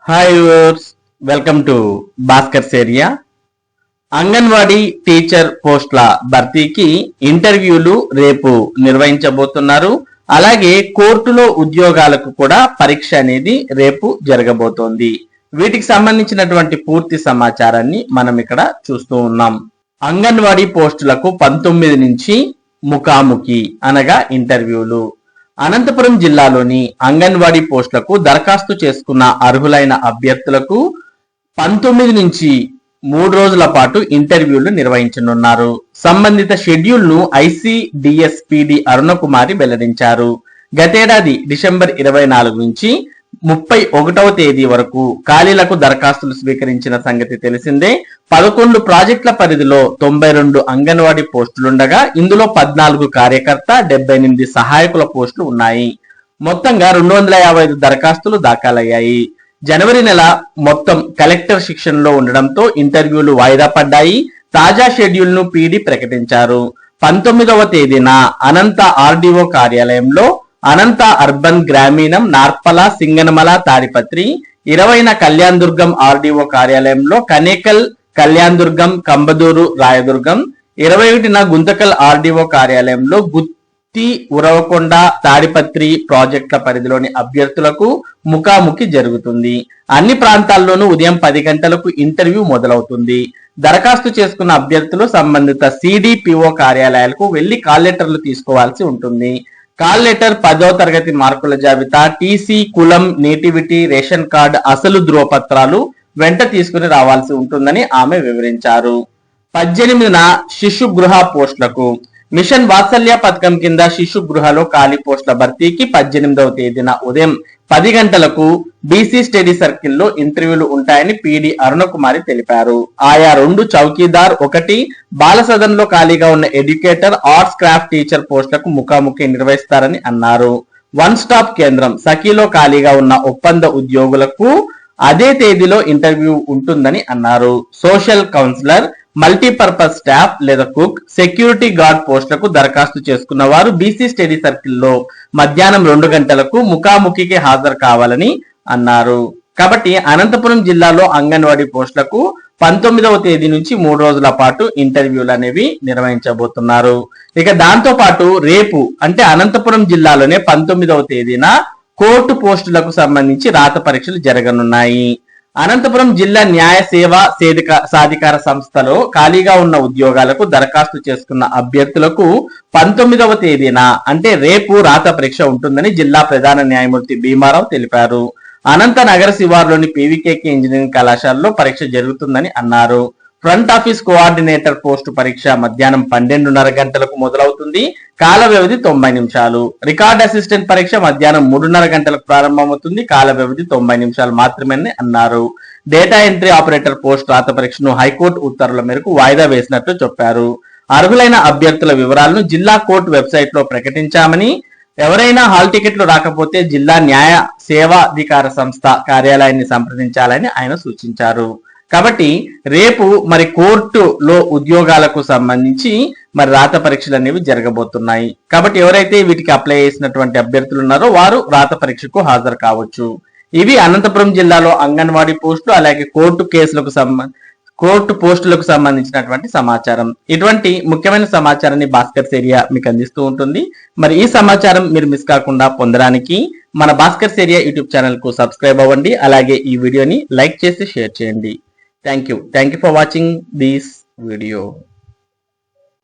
Hi viewers, welcome to Bhaskar's area. Anganwadi teacher పోస్టుల భర్తీకి ఇంటర్వ్యూలు రేపు నిర్వహించబోతున్నారు. అలాగే కోర్టులో ఉద్యోగాలకు కూడా పరీక్ష అనేది రేపు జరగబోతోంది. వీటికి సంబంధించినటువంటి పూర్తి సమాచారాన్ని మనం ఇక్కడ చూస్తూ ఉన్నాం. అంగన్వాడీ పోస్టులకు 19 నుంచి ముఖాముఖి అనగా ఇంటర్వ్యూలు. అనంతపురం జిల్లాలోని అంగన్వాడీ పోస్టులకు దరఖాస్తు చేసుకున్న అర్హులైన అభ్యర్థులకు 19 నుంచి 3 రోజుల పాటు ఇంటర్వ్యూలు నిర్వహించనున్నారు. సంబంధిత షెడ్యూల్ ను ఐసిడిఎస్పిడి అరుణకుమారి వెల్లడించారు. గతేడాది డిసెంబర్ 24 నుంచి 31వ తేదీ వరకు ఖాళీలకు దరఖాస్తులు స్వీకరించిన సంగతి తెలిసిందే. 11 ప్రాజెక్టుల పరిధిలో 92 అంగన్వాడీ పోస్టులుండగా ఇందులో 14 కార్యకర్త, 78 సహాయకుల పోస్టులు ఉన్నాయి. మొత్తంగా 255 దరఖాస్తులు దాఖలయ్యాయి. జనవరి నెల మొత్తం కలెక్టర్ శిక్షణలో ఉండడంతో ఇంటర్వ్యూలు వాయిదా పడ్డాయి. తాజా షెడ్యూల్ ను పీడీ ప్రకటించారు. 19వ తేదీన అనంత ఆర్డీఓ కార్యాలయంలో, అనంత అర్బన్ గ్రామీణం, నార్పల, సింగనమల, తాడిపత్రి, 20న కళ్యాణ్ దుర్గం ఆర్డీఓ కార్యాలయంలో, కనేకల్, కళ్యాణ్ దుర్గం, కంబదూరు, రాయదుర్గం, 21న గుంతకల్ ఆర్డీఓ కార్యాలయంలో, గుత్తి, ఉరవకొండ, తాడిపత్రి ప్రాజెక్టుల పరిధిలోని అభ్యర్థులకు ముఖాముఖి జరుగుతుంది. అన్ని ప్రాంతాల్లోనూ ఉదయం 10 గంటలకు ఇంటర్వ్యూ మొదలవుతుంది. దరఖాస్తు చేసుకున్న అభ్యర్థులు సంబంధిత సిడిపిఓ కార్యాలయాలకు వెళ్లి కాల్ లెటర్లు తీసుకోవాల్సి ఉంటుంది. కాల్ లెటర్, 10వ తరగతి మార్కుల జాబితా, టీసీ, కులం, నేటివిటీ, రేషన్ కార్డు, అసలు ధ్రువపత్రాలు వెంట తీసుకుని రావాల్సి ఉంటుందని ఆమె వివరించారు. 18న శిశు గృహ పోస్టులకు మిషన్ వాత్సల్య పథకం కింద శిశు గృహలో ఖాళీ పోస్టుల భర్తీకి 18వ తేదీన ఉదయం 10 గంటలకు బీసీ స్టడీ సర్కిల్లో ఇంటర్వ్యూలు ఉంటాయని పీడీ అరుణకుమారి తెలిపారు. ఆయా 2 చౌకీదార్, 1 బాల సదన్ లో ఖాళీగా ఉన్న ఎడ్యుకేటర్, ఆర్ట్స్ క్రాఫ్ట్ టీచర్ పోస్టులకు ముఖాముఖి నిర్వహిస్తారని అన్నారు. 1 స్టాప్ కేంద్రం సఖీలో ఖాళీగా ఉన్న ఒప్పంద ఉద్యోగులకు అదే తేదీలో ఇంటర్వ్యూ ఉంటుందని అన్నారు. సోషల్ కౌన్సిలర్, మల్టీపర్పస్ స్టాఫ్ లేదా కుక్, సెక్యూరిటీ గార్డ్ పోస్టులకు దరఖాస్తు చేసుకున్న వారు బీసీ స్టడీ సర్కిల్లో మధ్యాహ్నం 2 గంటలకు ముఖాముఖికి హాజరు కావాలని అన్నారు. కాబట్టి అనంతపురం జిల్లాలో అంగన్వాడీ పోస్టులకు 19వ తేదీ నుంచి 3 రోజుల పాటు ఇంటర్వ్యూలు అనేవి నిర్వహించబోతున్నారు. ఇక దాంతో పాటు రేపు అంటే అనంతపురం జిల్లాలోనే 19వ తేదీన కోర్టు పోస్టులకు సంబంధించి రాత పరీక్షలు జరగనున్నాయి. అనంతపురం జిల్లా న్యాయ సేవా సాధికార సంస్థలో ఖాళీగా ఉన్న ఉద్యోగాలకు దరఖాస్తు చేసుకున్న అభ్యర్థులకు 19వ తేదీన అంటే రేపు రాత పరీక్ష ఉంటుందని జిల్లా ప్రధాన న్యాయమూర్తి భీమారావు తెలిపారు. అనంత నగర శివార్లోని పీవీకేకే ఇంజనీరింగ్ కళాశాలలో పరీక్ష జరుగుతుందని అన్నారు. ఫ్రంట్ ఆఫీస్ కోఆర్డినేటర్ పోస్టు పరీక్ష మధ్యాహ్నం 12:30 గంటలకు మొదలవుతుంది. కాల వ్యవధి 90 నిమిషాలు. రికార్డ్ అసిస్టెంట్ పరీక్ష మధ్యాహ్నం 3:30 గంటలకు ప్రారంభమవుతుంది. కాల వ్యవధి 90 నిమిషాలు మాత్రమే అన్నారు. డేటా ఎంట్రీ ఆపరేటర్ పోస్ట్ రాత పరీక్షను హైకోర్టు ఉత్తర్వుల మేరకు వాయిదా వేసినట్లు చెప్పారు. అర్హులైన అభ్యర్థుల వివరాలను జిల్లా కోర్టు వెబ్సైట్ లో ప్రకటించామని, ఎవరైనా హాల్ టికెట్లు రాకపోతే జిల్లా న్యాయ సేవాధికార సంస్థ కార్యాలయాన్ని సంప్రదించాలని ఆయన సూచించారు. కాబట్టి రేపు మరి కోర్టులో ఉద్యోగాలకు సంబంధించి మరి రాత పరీక్షలు అనేవి జరగబోతున్నాయి. కాబట్టి ఎవరైతే వీటికి అప్లై చేసినటువంటి అభ్యర్థులు ఉన్నారో వారు రాత పరీక్షకు హాజరు కావచ్చు. ఇవి అనంతపురం జిల్లాలో అంగన్వాడీ పోస్టులు అలాగే కోర్టు పోస్టులకు సంబంధించినటువంటి సమాచారం. ఇటువంటి ముఖ్యమైన సమాచారాన్ని భాస్కర్స్ ఏరియా మీకు అందిస్తూ ఉంటుంది. మరి ఈ సమాచారం మీరు మిస్ కాకుండా పొందడానికి మన భాస్కర్స్ ఏరియా యూట్యూబ్ ఛానల్ కు సబ్స్క్రైబ్ అవ్వండి. అలాగే ఈ వీడియోని లైక్ చేసి షేర్ చేయండి. Thank you for watching this video.